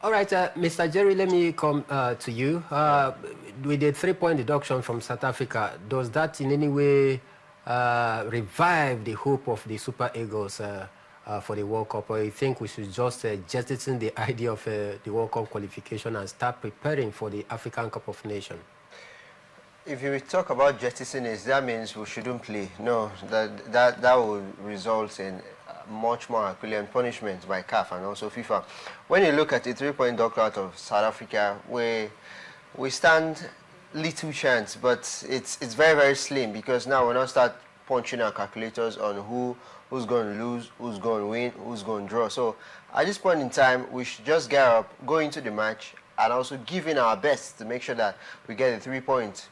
All right, Mr. Jerry, let me come to you. With the 3-point deduction from South Africa, does that in any way revive the hope of the Super Eagles for the World Cup, or you think we should just jettison the idea of the World Cup qualification and start preparing for the African Cup of Nations? If you talk about jettisoning, that means we shouldn't play. No, that will result in much more equivalent punishment by CAF and also FIFA. When you look at the 3-point knockout of South Africa, we stand little chance, but it's very, very slim, because now we're not start punching our calculators on who's going to lose, who's going to win, who's going to draw. So at this point in time, we should just get up, go into the match, and also give in our best to make sure that we get the 3 points.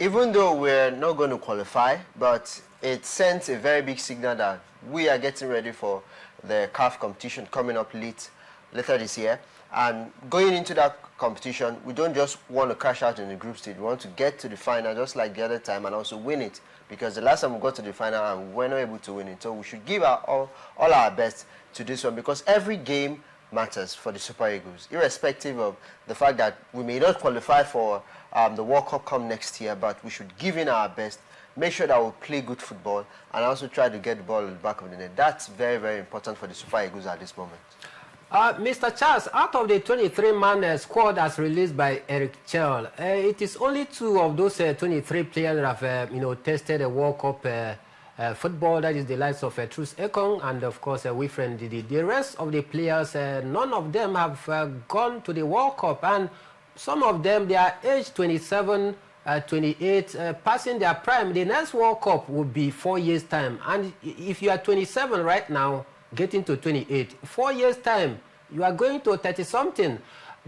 Even though we're not going to qualify, but it sends a very big signal that we are getting ready for the CAF competition coming up later this year. And going into that competition, we don't just want to crash out in the group stage. We want to get to the final just like the other time and also win it. Because the last time we got to the final and we were not able to win it. So we should give all our best to this one, because every game matters for the Super Eagles, irrespective of the fact that we may not qualify for the World Cup come next year, but we should give in our best, make sure that we play good football, and also try to get the ball at the back of the net. That's very, very important for the Super Eagles at this moment. Mr. Charles, out of the 23-man squad as released by Eric Chell, it is only 2 of those 23 players that have tested a World Cup football. That is the likes of Truce Ekong and, of course, Wilfred Ndidi. The rest of the players, none of them have gone to the World Cup, and some of them, they are age 27, 28, passing their prime. The next World Cup will be 4 years' time. And if you are 27 right now, getting to 28, 4 years' time, you are going to 30-something.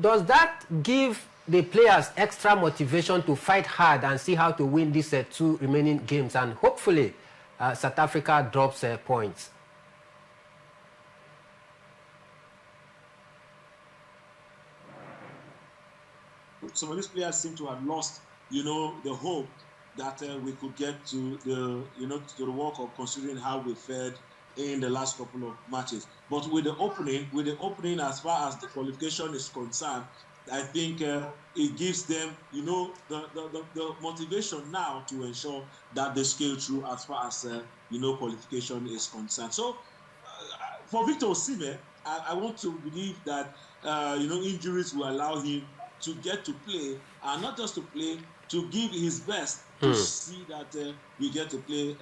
Does that give the players extra motivation to fight hard and see how to win these 2 remaining games? And hopefully, South Africa drops points. Some of these players seem to have lost, the hope that we could get to the, to the World Cup, considering how we fared in the last couple of matches. But with the opening, as far as the qualification is concerned, I think it gives them, the motivation now to ensure that they scale through as far as, qualification is concerned. So, for Victor Osimhen, I want to believe that, injuries will allow him to get to play, and not just to play, to give his best to see that we get to play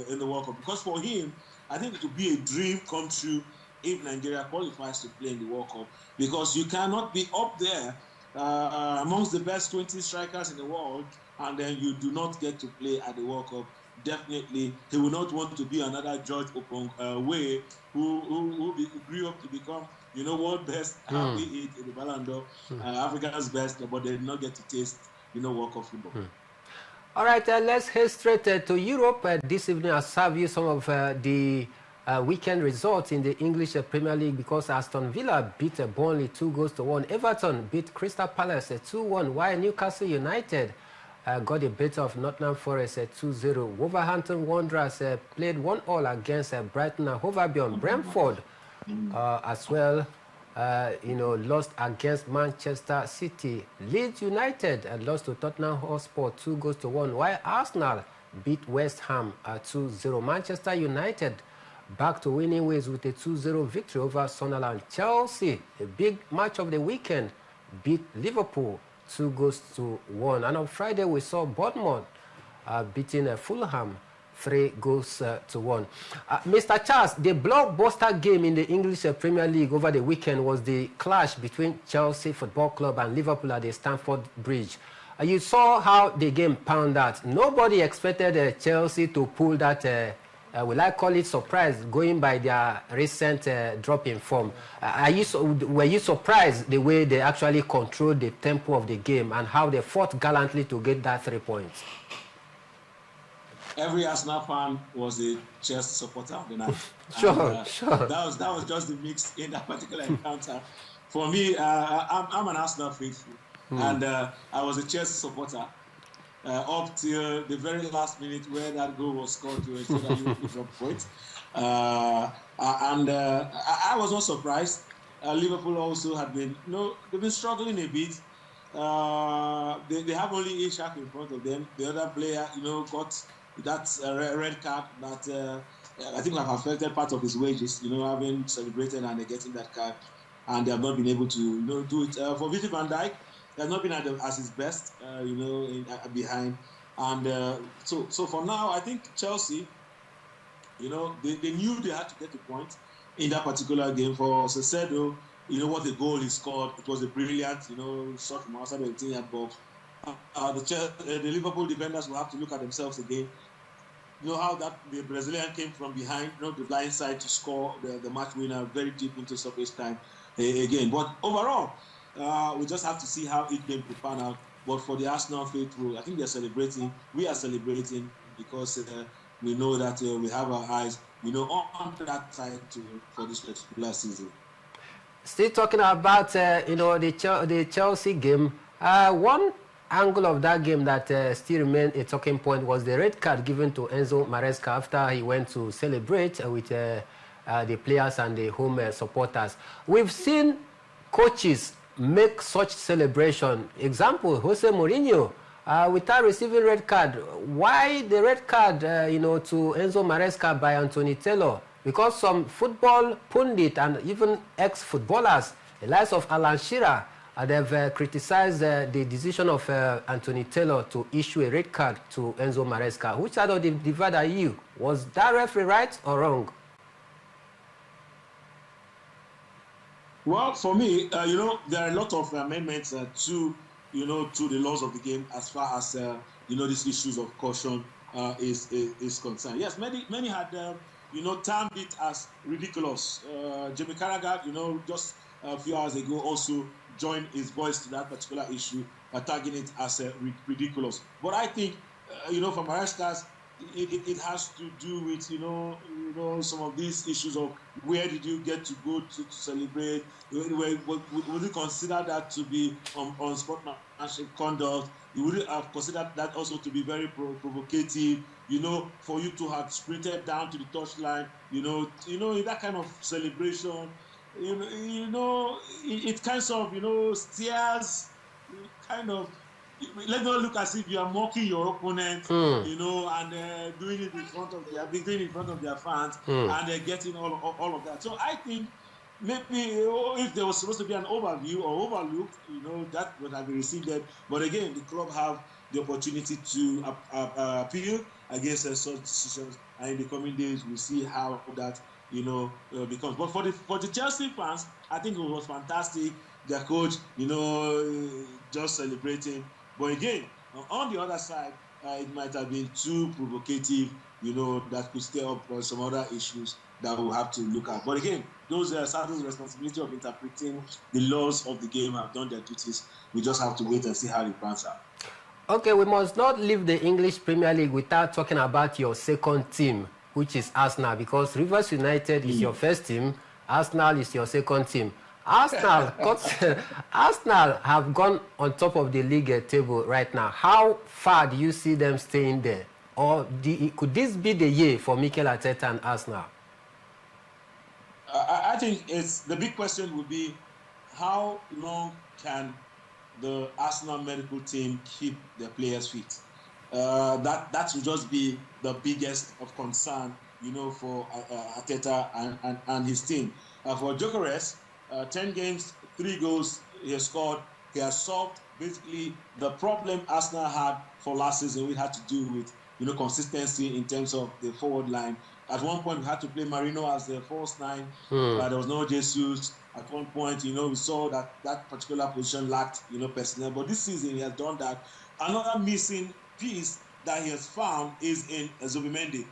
in the World Cup. Because for him, I think it would be a dream come true if Nigeria qualifies to play in the World Cup, because you cannot be up there amongst the best 20 strikers in the world and then you do not get to play at the World Cup. Definitely, he will not want to be another George Opongwe who grew up to become, world best, in the Ballon d'Or, Africa's best, but they did not get to taste, World Cup football. All right, let's head straight to Europe. This evening, I'll serve you some of the weekend results in the English Premier League, because Aston Villa beat Burnley 2-1. Everton beat Crystal Palace 2-1, while Newcastle United got the better of Nottingham Forest 2-0. Wolverhampton Wanderers played 1-1 against Brighton and Hove Albion. Brentford as well, lost against Manchester City. Leeds United lost to Tottenham Hotspur 2-1, while Arsenal beat West Ham 2-0. Manchester United back to winning ways with a 2-0 victory over Sunderland. Chelsea, a big match of the weekend, beat Liverpool 2-1. And on Friday, we saw Bournemouth beating Fulham 3-1. Mr. Charles, the blockbuster game in the English Premier League over the weekend was the clash between Chelsea Football Club and Liverpool at the Stamford Bridge. You saw how the game panned out. Nobody expected Chelsea to pull that, will I call it surprise, going by their recent drop in form. Were you surprised the way they actually controlled the tempo of the game and how they fought gallantly to get that 3 points? Every Arsenal fan was a Chelsea supporter of the night. Sure. That was just the mix in that particular encounter. For me, I'm an Arsenal faithful, and I was a Chelsea supporter up till the very last minute where that goal was scored to ensure that you drop points. I was not surprised. Liverpool also had been, they've been struggling a bit. They have only Ishak in front of them. The other player, got that red card that I think have affected part of his wages, having celebrated and getting that card. And they have not been able to, do it. For Virgil van Dijk, he has not been as his best, behind. And so for now, I think Chelsea, they knew they had to get a point in that particular game. For Caicedo, what the goal he scored, it was a brilliant, shot from outside the 18-yard box. The Liverpool defenders will have to look at themselves again. How that the Brazilian came from behind, the blind side to score the match winner very deep into stoppage time again. But overall, we just have to see how each game could pan out. But for the Arsenal faithful, I think they're celebrating. We are celebrating because we know that we have our eyes, on that side for this particular season. Still talking about, the Chelsea game, one angle of that game that still remained a talking point was the red card given to Enzo Maresca after he went to celebrate with the players and the home supporters. We've seen coaches make such celebration. Example, Jose Mourinho, without receiving red card. Why the red card, to Enzo Maresca by Anthony Taylor? Because some football pundit and even ex-footballers, the likes of Alan Shearer, they've criticized the decision of Anthony Taylor to issue a red card to Enzo Maresca. Which side of the divide are you? Was that referee right or wrong? Well, for me, there are a lot of amendments to the laws of the game as far as these issues of caution is concerned. Yes, many had termed it as ridiculous. Jamie Carragher, just a few hours ago, also joined his voice to that particular issue, tagging it as ridiculous. But I think, for Maresca's, it has to do with some of these issues of where did you get to go to celebrate? Would you consider that to be on sportsmanship conduct? You would have considered that also to be very provocative. For you to have sprinted down to the touchline. In that kind of celebration. It kind of, steers, kind of, let them look as if you are mocking your opponent, and doing it in front of their fans, and they're getting all of that. So I think maybe if there was supposed to be an overview or overlooked, that would have been received. But again, the club have the opportunity to appeal against such decisions, and in the coming days, we'll see how that becomes. But for the Chelsea fans, I think it was fantastic. Their coach, just celebrating. But again, on the other side, it might have been too provocative, that could stir up some other issues that we'll have to look at. But again, those are Sardo's responsibility of interpreting the laws of the game have done their duties. We just have to wait and see how it pans out. Okay, we must not leave the English Premier League without talking about your second team, which is Arsenal, because Rivers United is your first team, Arsenal is your second team. Arsenal have gone on top of the league table right now. How far do you see them staying there? Or could this be the year for Mikel Arteta and Arsenal? I think the big question would be, how long can the Arsenal medical team keep their players fit? That should just be the biggest of concern, for Arteta and his team. For Gyökeres, 10 games, 3 goals he has scored. He has solved basically the problem Arsenal had for last season. We had to do with consistency in terms of the forward line. At one point, we had to play Marino as the false 9. There was no Jesus. At one point, we saw that particular position lacked personnel. But this season, he has done that. Another missing piece that he has found is in Zubimendi.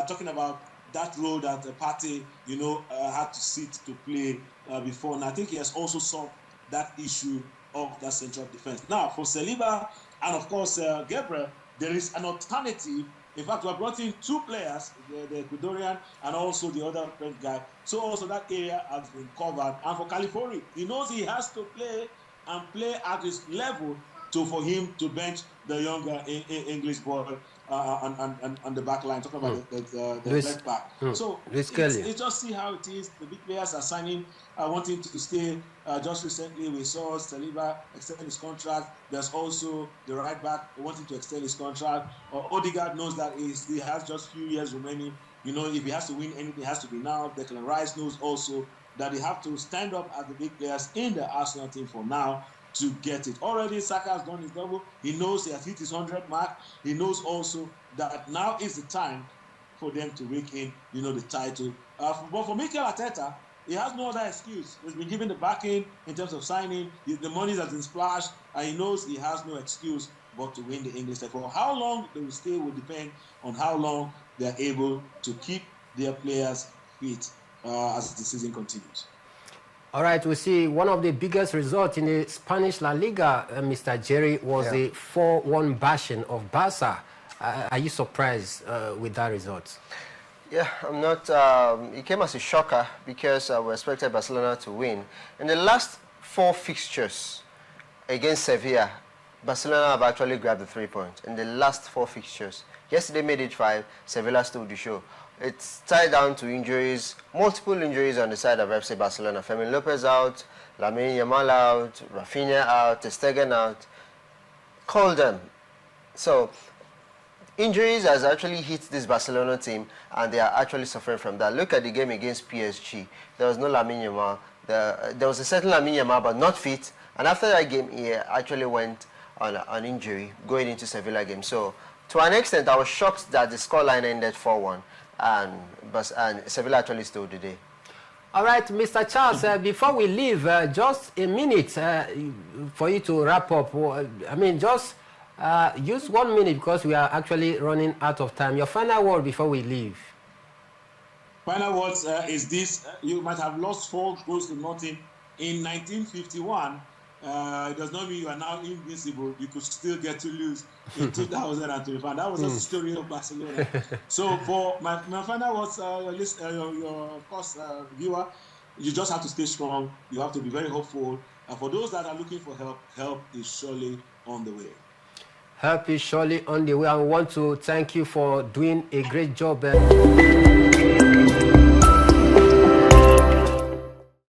Talking about that role that Partey, had to sit to play before. And I think he has also solved that issue of that central defense. Now, for Saliba and, of course, Gabriel, there is an alternative. In fact, we have brought in 2 players, the Ecuadorian and also the other French guy. So also that area has been covered. And for California, he knows he has to play at his level for him to bench the younger English boy on the back line, talking about the left back. So it's just see how it is. The big players are signing, wanting to stay. Just recently, we saw Saliba extend his contract. There's also the right back wanting to extend his contract. Odegaard knows that he has just few years remaining. You know, if he has to win anything, it has to be now. Declan Rice knows also that they have to stand up as the big players in the Arsenal team for now to get it. Already Saka has done his double. He knows he has hit his 100 mark. He knows also that now is the time for them to rake in, you know, the title. But for Mikel Arteta, he has no other excuse. He's been given the backing in terms of signing. The money has been splashed, and he knows he has no excuse but to win the English title. How long they will stay will depend on how long they are able to keep their players fit as the season continues. All right, we see one of the biggest results in the Spanish La Liga, Mr. Jerry, was the 4-1 bashing of Barca. Are you surprised with that result? Yeah, I'm not. It came as a shocker because we expected Barcelona to win. In the last 4 fixtures against Sevilla, Barcelona have actually grabbed the 3 points. In the last 4 fixtures. Yesterday made it 5, Sevilla stole the show. It's tied down to injuries, multiple injuries on the side of FC Barcelona. Fermin Lopez out, Lamine Yamal out, Rafinha out, Ter Stegen out. Call them. So, injuries has actually hit this Barcelona team, and they are actually suffering from that. Look at the game against PSG. There was no Lamine Yamal. There was a certain Lamine Yamal, but not fit. And after that game, he actually went on an injury going into Sevilla game. So, to an extent, I was shocked that the scoreline ended 4-1. And Sevilla actually stole the day. All right, Mr. Charles, before we leave, just a minute for you to wrap up. I mean, just use 1 minute because we are actually running out of time. Your final word before we leave. Final words is this. You might have lost 4 goals to nothing in 1951. It does not mean you are now invincible. You could still get to lose in 2025. That was just the story of Barcelona. So for my final words, your of course, viewer, you just have to stay strong. You have to be very hopeful. And for those that are looking for help, help is surely on the way. Help is surely on the way. I want to thank you for doing a great job.